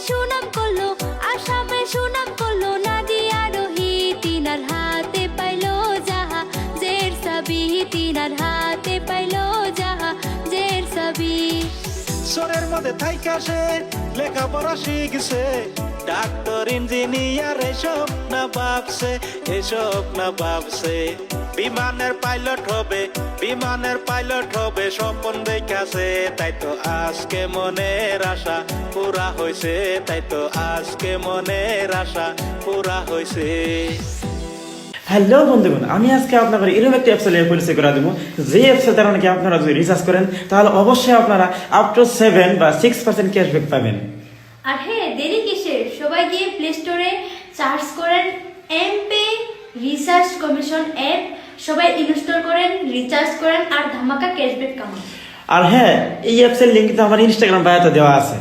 সুনাম করলো, আসামে সুনাম করলো, নাদিয়া রোহি তিনার হাতে পাইলো যাহা জের সাবি, তিনার হাতে পাইলো যাহা জের সাবি। সোরের মধ্যে থাইকা সে লেখাপড়া শিখছে, ডাক্তার ইঞ্জিনিয়ার এসব না ভাবছে, এসব না ভাবছে। বিমানের পাইলট হবে, বিমানের পাইলট হবে স্বপ্ন দেখাছে, তাই তো আজকে মনের আশা পুরা হয়েছে, তাই তো আজকে মনের আশা পুরা হয়েছে। হ্যালো বন্ধুগণ, আমি আজকে আপনাদের এরকম একটা অ্যাপস নিয়ে পরিচয় করে দেবো, যে অ্যাপসের দ্বারা নাকি আপনারা যদি রিচার্জ করেন তাহলে অবশ্যই আপনারা আপ টু 7 বা 6% ক্যাশব্যাক পাবেন। আর হ্যাঁ, দেরি কিসের, সবাই গিয়ে প্লে স্টোরে সার্চ করেন এমপে রিসার্চ কমিশন অ্যাপ, সবাই ইনস্টল করেন, রিচার্জ করেন আর ধামাকা ক্যাশব্যাক কামান। আর হ্যাঁ, এই অ্যাপসের লিঙ্ক কিন্তু আমার ইনস্টাগ্রাম বায়োতে দেওয়া আছে।